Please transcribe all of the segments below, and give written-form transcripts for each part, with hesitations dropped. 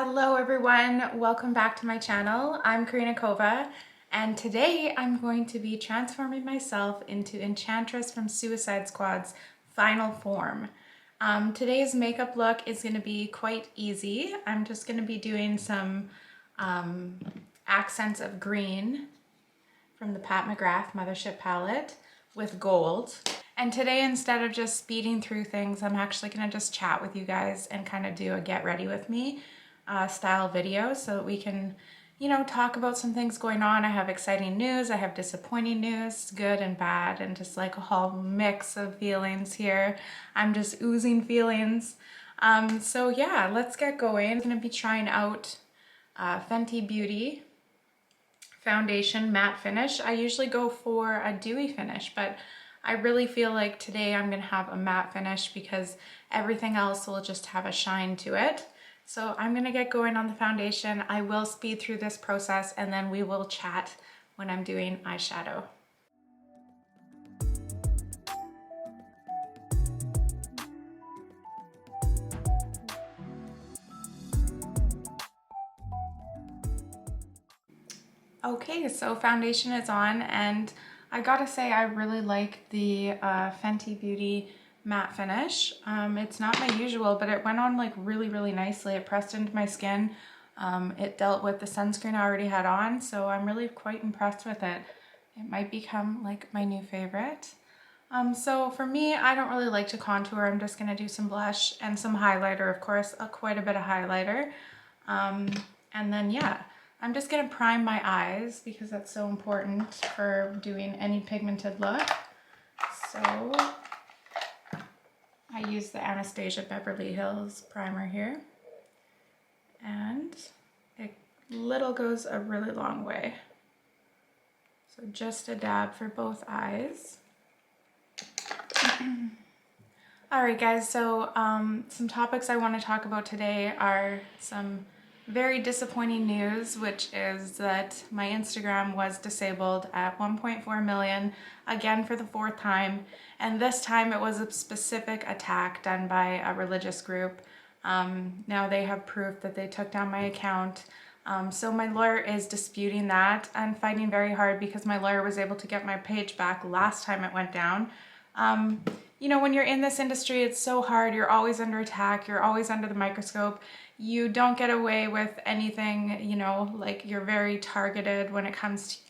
Hello everyone, welcome back to my channel. I'm Karina Kova, and today I'm going to be transforming myself into Enchantress from Suicide Squad's final form. Today's makeup look is going to be quite easy. I'm just going to be doing some accents of green from the Pat McGrath Mothership palette with gold. And today, instead of just speeding through things, I'm actually going to just chat with you guys and kind of do a get ready with me style video so that we can, talk about some things going on. I have exciting news, I have disappointing news, good and bad, and just like a whole mix of feelings here. I'm just oozing feelings. So yeah, let's get going. I'm going to be trying out Fenty Beauty foundation matte finish. I usually go for a dewy finish, but I really feel like today I'm going to have a matte finish because everything else will just have a shine to it. So I'm going to get going on the foundation. I will speed through this process and then we will chat when I'm doing eyeshadow. Okay, so foundation is on, and I gotta say I really like the Fenty Beauty matte finish. It's not my usual, but it went on like really nicely. It pressed into my skin. It dealt with the sunscreen I already had on, so I'm really quite impressed with it. It might become like my new favorite. So for me, I don't really like to contour. I'm just gonna do some blush and some highlighter, of course, quite a bit of highlighter. And then yeah, I'm just gonna prime my eyes because that's so important for doing any pigmented look. So I use the Anastasia Beverly Hills primer here, and it little goes a really long way. So just a dab for both eyes. Alright guys, so some topics I want to talk about today are some very disappointing news, which is that my Instagram was disabled at 1.4 million, again for the fourth time, and this time it was a specific attack done by a religious group. Now they have proof that they took down my account. So my lawyer is disputing that and fighting very hard because my lawyer was able to get my page back last time it went down. When you're in this industry, it's so hard. You're always under attack. You're always under the microscope. You don't get away with anything, like you're very targeted when it comes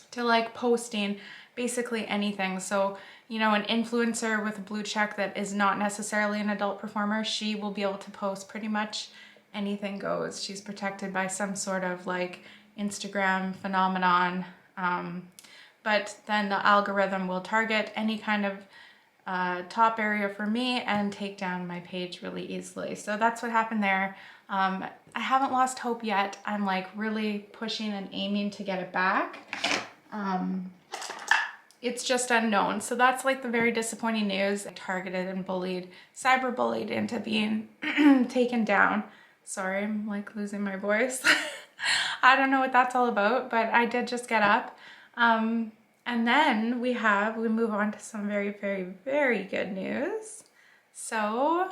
to like posting basically anything. So, an influencer with a blue check that is not necessarily an adult performer, she will be able to post pretty much anything goes. She's protected by some sort of like Instagram phenomenon. But then the algorithm will target any kind of top area for me and take down my page really easily. So that's what happened there. I haven't lost hope yet. I'm like really pushing and aiming to get it back. It's just unknown. So that's like the very disappointing news. Targeted and bullied, cyberbullied into being taken down. Sorry, I'm like losing my voice. I don't know what that's all about, but I did just get up. And then we move on to some very good news. So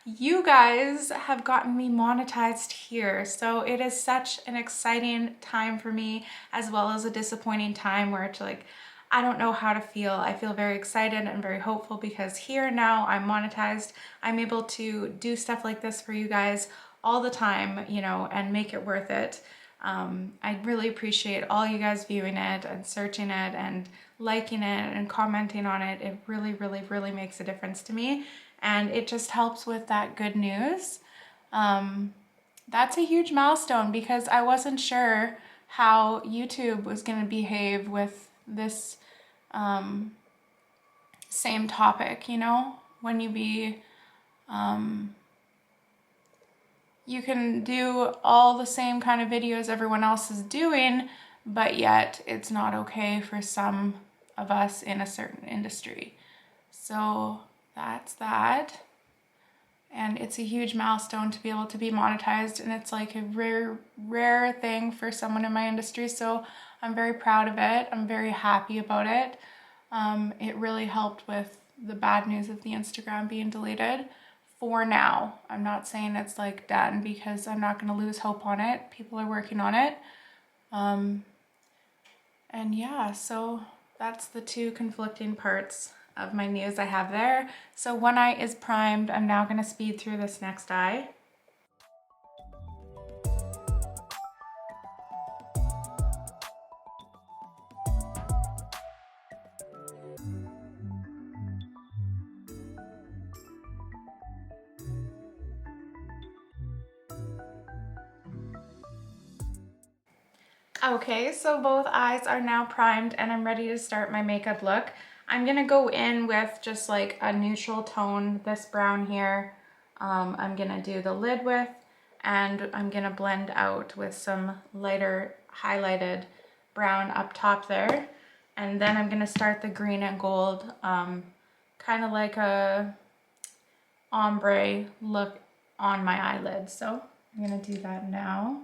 you guys have gotten me monetized here. So it is such an exciting time for me, as well as a disappointing time where it's like, I don't know how to feel. I feel very excited and very hopeful because here now I'm monetized. I'm able to do stuff like this for you guys all the time, and make it worth it. I really appreciate all you guys viewing it and searching it and liking it and commenting on it. It really makes a difference to me, and it just helps with that good news. That's a huge milestone because I wasn't sure how YouTube was going to behave with this same topic, when you can do all the same kind of videos everyone else is doing, but yet it's not okay for some of us in a certain industry. So that's that. And it's a huge milestone to be able to be monetized, and it's like a rare thing for someone in my industry. So I'm very proud of it. I'm very happy about it. It really helped with the bad news of the Instagram being deleted for now. I'm not saying it's like done because I'm not going to lose hope on it. People are working on it. And yeah, so that's the two conflicting parts of my news I have there. So one eye is primed. I'm now going to speed through this next eye. Okay, so both eyes are now primed and I'm ready to start my makeup look. I'm gonna go in with just like a neutral tone, this brown here. I'm gonna do the lid with, and I'm gonna blend out with some lighter highlighted brown up top there. And then I'm gonna start the green and gold, kind of like a ombre look on my eyelids. So I'm gonna do that now.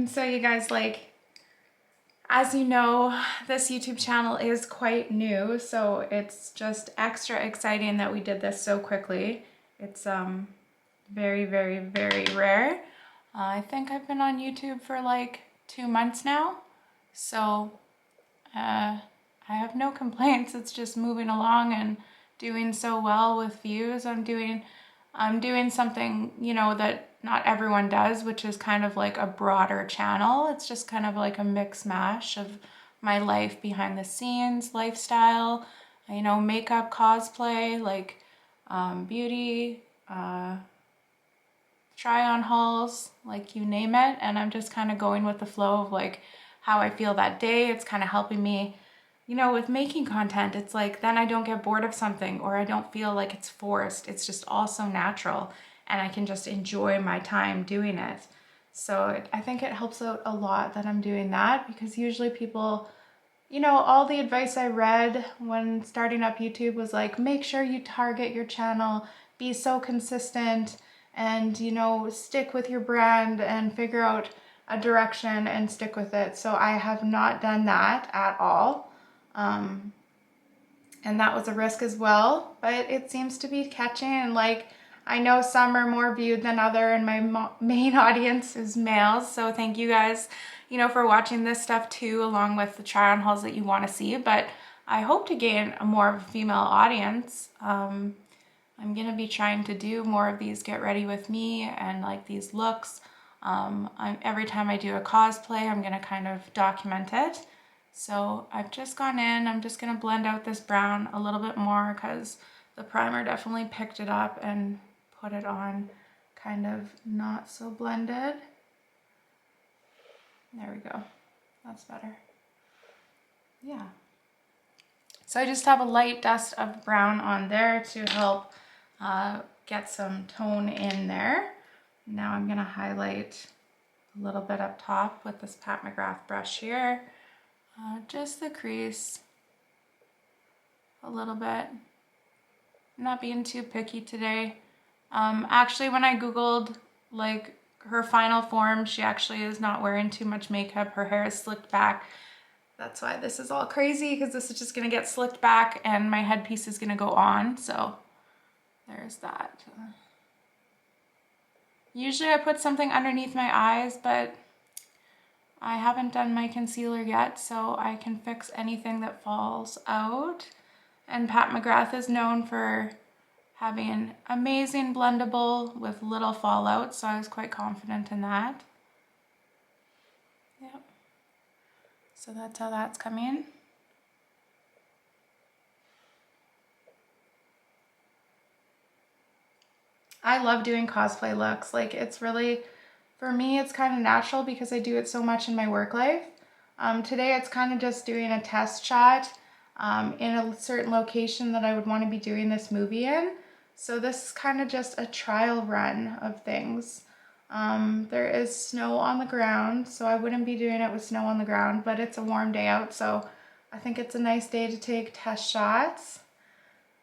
So you guys, like, as you know, this YouTube channel is quite new, so it's just extra exciting that we did this so quickly. It's very, very, very rare. I think I've been on YouTube for like 2 months now, so I have no complaints. It's just moving along and doing so well with views. I'm doing something, you know, that not everyone does, which is kind of like a broader channel. It's just kind of like a mix mash of my life behind the scenes, lifestyle, you know, makeup, cosplay, like beauty, try on hauls, like you name it. And I'm just kind of going with the flow of like how I feel that day. It's kind of helping me, you know, with making content. It's like then I don't get bored of something, or I don't feel like it's forced. It's just all so natural and I can just enjoy my time doing it. So I think it helps out a lot that I'm doing that, because usually people, you know, all the advice I read when starting up YouTube was like, make sure you target your channel, be so consistent, and, you know, stick with your brand and figure out a direction and stick with it. So I have not done that at all. And that was a risk as well, but it seems to be catching. And like, I know some are more viewed than other, and my main audience is males. So thank you guys, you know, for watching this stuff too, along with the try on hauls that you want to see. But I hope to gain a more of a female audience. I'm gonna be trying to do more of these get ready with me and like these looks. Every time I do a cosplay, I'm gonna kind of document it. So I've just gone in, I'm just gonna blend out this brown a little bit more because the primer definitely picked it up and put it on kind of not so blended. There we go, that's better. Yeah. So I just have a light dust of brown on there to help get some tone in there. Now I'm gonna highlight a little bit up top with this Pat McGrath brush here. Just the crease a little bit. I'm not being too picky today. Actually, when I Googled like her final form, she actually is not wearing too much makeup. Her hair is slicked back. That's why this is all crazy, because this is just gonna get slicked back and my headpiece is gonna go on. So there's that. Usually I put something underneath my eyes, but I haven't done my concealer yet, so I can fix anything that falls out. And Pat McGrath is known for having amazing blendable with little fallout, so I was quite confident in that. Yep. So that's how that's coming. I love doing cosplay looks. Like, it's really, for me, it's kind of natural because I do it so much in my work life. Today it's kind of just doing a test shot in a certain location that I would want to be doing this movie in. So this is kind of just a trial run of things. There is snow on the ground, so I wouldn't be doing it with snow on the ground, but it's a warm day out, so I think it's a nice day to take test shots,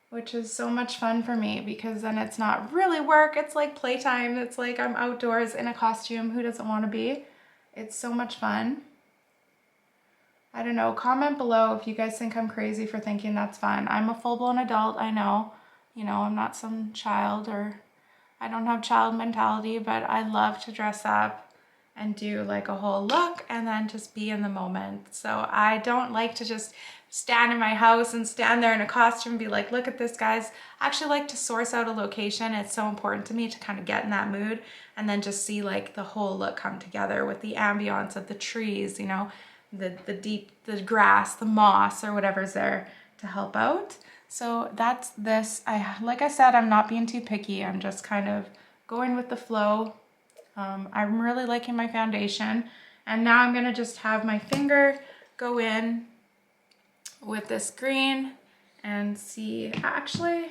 which is so much fun for me because then it's not really work, it's like playtime. It's like I'm outdoors in a costume. Who doesn't want to be? It's so much fun. I don't know, comment below if you guys think I'm crazy for thinking that's fun. I'm a full-blown adult, I know. You know, I'm not some child or I don't have child mentality, but I love to dress up and do like a whole look and then just be in the moment. So I don't like to just stand in my house and stand there in a costume and be like, look at this, guys. I actually like to source out a location. It's so important to me to kind of get in that mood and then just see like the whole look come together with the ambiance of the trees, you know, the grass, the moss or whatever's there to help out. So that's this. Like I said, I'm not being too picky. I'm just kind of going with the flow. I'm really liking my foundation. And now I'm gonna just have my finger go in with this green and see. Actually,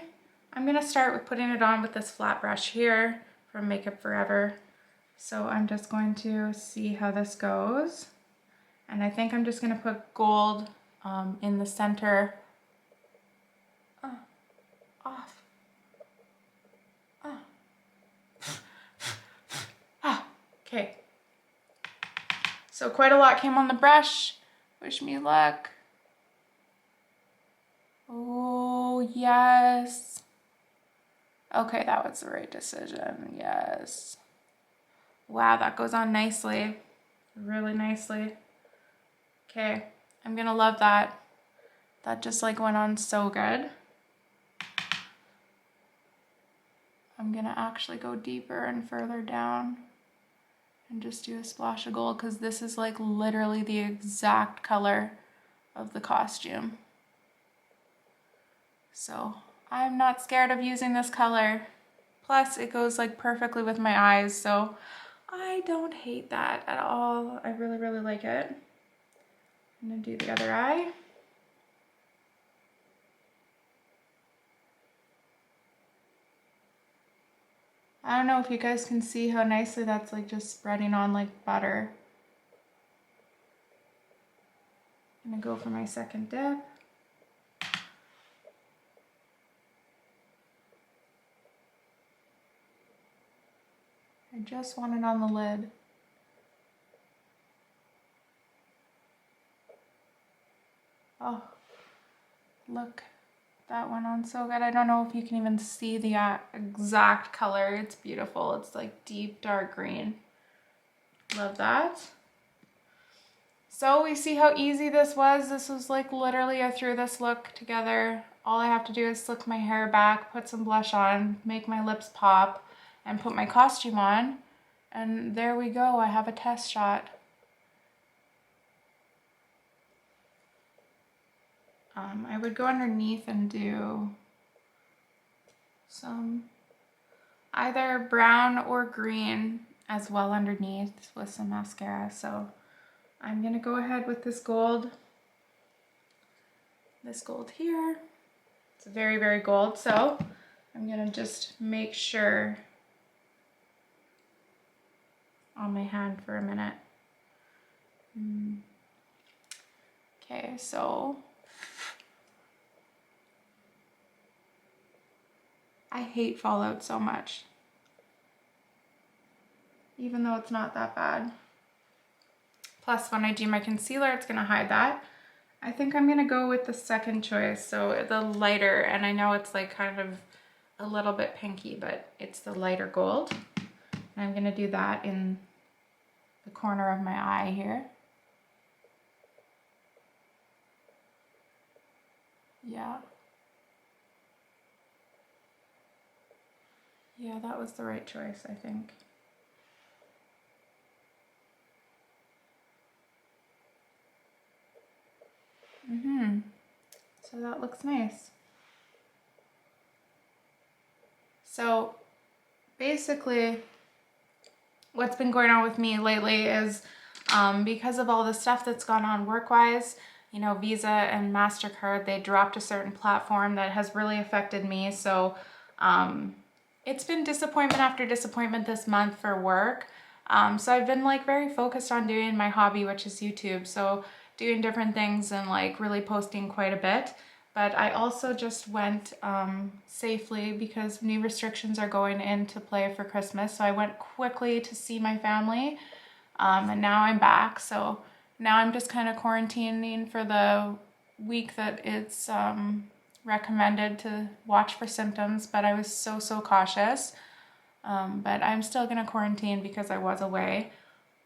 I'm gonna start with putting it on with this flat brush here from Makeup Forever. So I'm just going to see how this goes. And I think I'm just gonna put gold in the center. Off. Okay. So quite a lot came on the brush. Wish me luck. Oh, yes. Okay, that was the right decision. Yes. Wow, that goes on nicely. Really nicely. Okay, I'm gonna love that. That just like went on so good. I'm gonna actually go deeper and further down and just do a splash of gold because this is like literally the exact color of the costume. So I'm not scared of using this color. Plus it goes like perfectly with my eyes, so I don't hate that at all. I really, really like it. I'm gonna do the other eye. I don't know if you guys can see how nicely that's like just spreading on like butter. I'm gonna go for my second dip. I just want it on the lid. Oh, look, that went on so good. I don't know if you can even see the exact color. It's beautiful. It's like deep dark green. Love that. So we see how easy this was. This was like literally I threw this look together. All I have to do is slick my hair back, put some blush on, make my lips pop, and put my costume on. And there we go. I have a test shot. I would go underneath and do some either brown or green as well underneath with some mascara. So I'm gonna go ahead with this gold here. It's very, very gold. So I'm gonna just make sure on my hand for a minute. Okay, so I hate fallout so much, even though it's not that bad. Plus, when I do my concealer, it's gonna hide that. I think I'm gonna go with the second choice, so the lighter, and I know it's like kind of a little bit pinky, but it's the lighter gold. And I'm gonna do that in the corner of my eye here. Yeah. Yeah, that was the right choice, I think. So that looks nice. So basically, what's been going on with me lately is because of all the stuff that's gone on work-wise, you know, Visa and MasterCard, they dropped a certain platform that has really affected me. So it's been disappointment after disappointment this month for work. So I've been like very focused on doing my hobby, which is YouTube. So doing different things and like really posting quite a bit. But I also just went safely because new restrictions are going into play for Christmas. So I went quickly to see my family and now I'm back. So now I'm just kind of quarantining for the week that it's recommended to watch for symptoms, but I was so cautious. but I'm still gonna quarantine because I was away.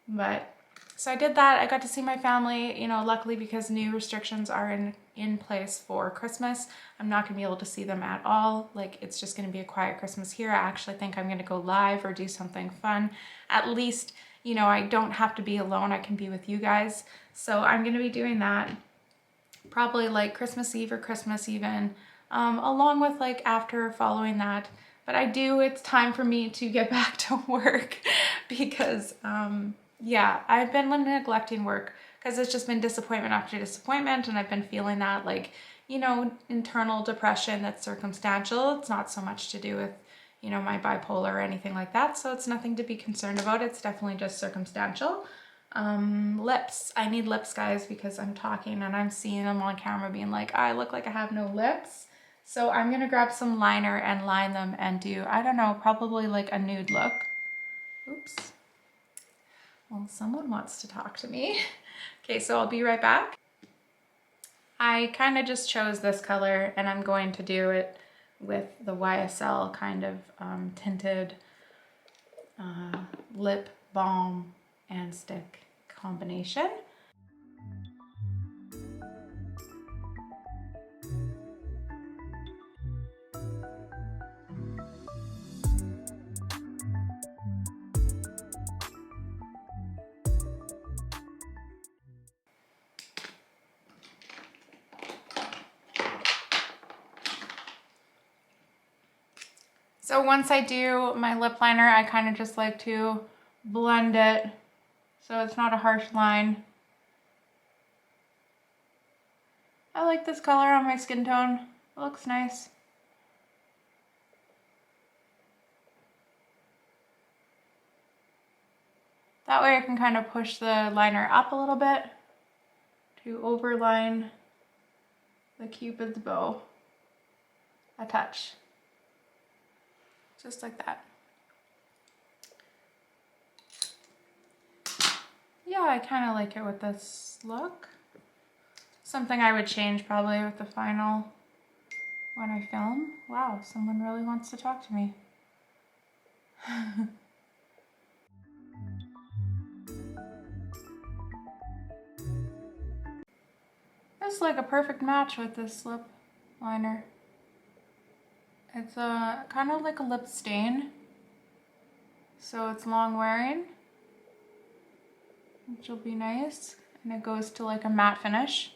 But so I did that. I got to see my family, you know, luckily because new restrictions are in place for Christmas. I'm not gonna be able to see them at all. Like, it's just gonna be a quiet Christmas here. I actually think I'm gonna go live or do something fun. At least, you know, I don't have to be alone. I can be with you guys. So I'm gonna be doing that probably like Christmas Eve or Christmas even, along with like after or following that. But it's time for me to get back to work because yeah, I've been neglecting work because it's just been disappointment after disappointment, and I've been feeling that, like, you know, internal depression that's circumstantial. It's not so much to do with, you know, my bipolar or anything like that, so it's nothing to be concerned about. It's definitely just circumstantial. Lips. I need lips, guys, because I'm talking and I'm seeing them on camera being like, I look like I have no lips. So I'm gonna grab some liner and line them and do, I don't know, probably like a nude look. Oops. Well, someone wants to talk to me. Okay, so I'll be right back. I kind of just chose this color and I'm going to do it with the YSL kind of tinted lip balm and stick combination. So once I do my lip liner, I kind of just like to blend it so it's not a harsh line. I like this color on my skin tone. It looks nice. That way I can kind of push the liner up a little bit to overline the Cupid's bow a touch. Just like that. Yeah, I kind of like it with this look. Something I would change probably with the final when I film. Wow, someone really wants to talk to me. It's like a perfect match with this lip liner. It's kind of like a lip stain, so it's long wearing, which will be nice, and it goes to like a matte finish.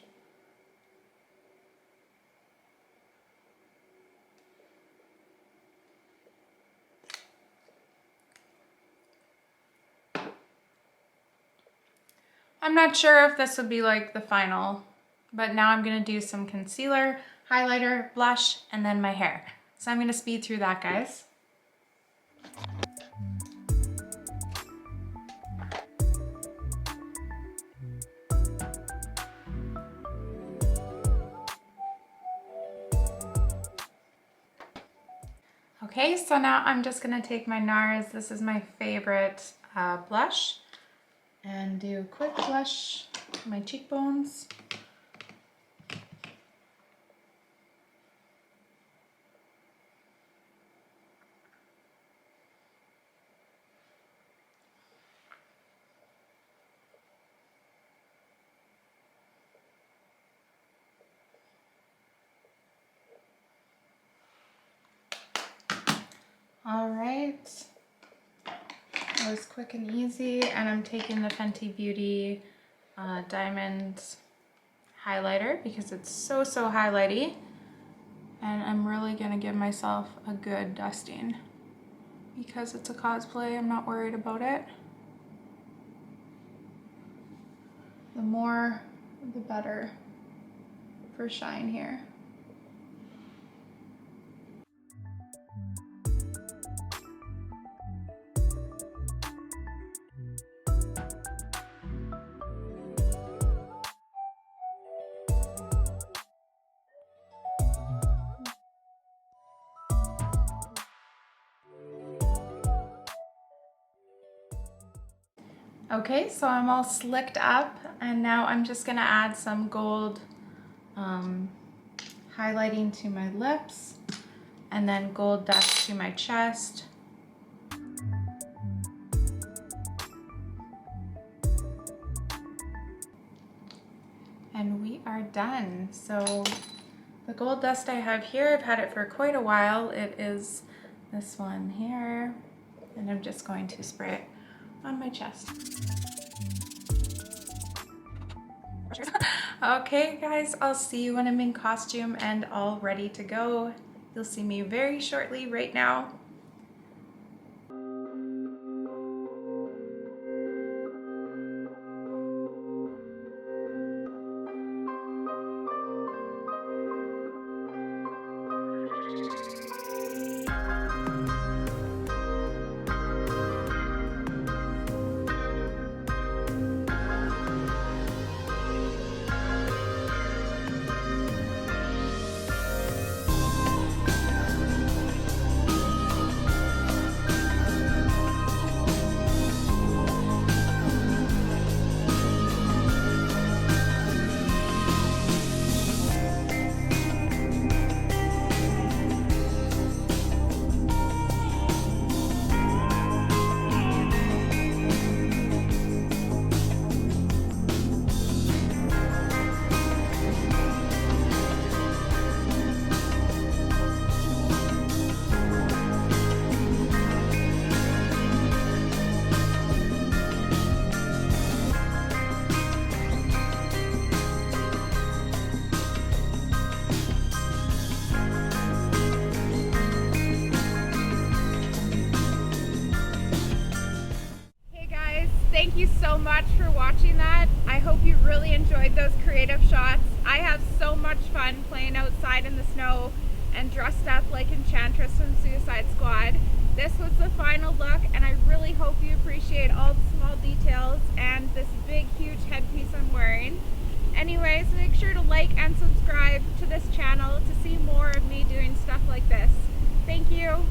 I'm not sure if this would be like the final, but now I'm gonna do some concealer, highlighter, blush, and then my hair. So I'm gonna speed through that, guys. Okay, so now I'm just gonna take my NARS, this is my favorite blush, and do a quick blush to my cheekbones. All right, that was quick and easy, and I'm taking the Fenty Beauty Diamond highlighter because it's so highlighty, and I'm really gonna give myself a good dusting because it's a cosplay. I'm not worried about it. The more, the better for shine here. Okay, so I'm all slicked up, and now I'm just gonna add some gold highlighting to my lips, and then gold dust to my chest, And we are done. So the gold dust I have here, I've had it for quite a while. It is this one here, and I'm just going to spray it on my chest. Okay guys, I'll see you when I'm in costume and all ready to go. You'll see me very shortly right now. Thank you so much for watching that. I hope you really enjoyed those creative shots. I have so much fun playing outside in the snow and dressed up like Enchantress from Suicide Squad. This was the final look, and I really hope you appreciate all the small details and this big huge headpiece I'm wearing. Anyways, make sure to like and subscribe to this channel to see more of me doing stuff like this. Thank you.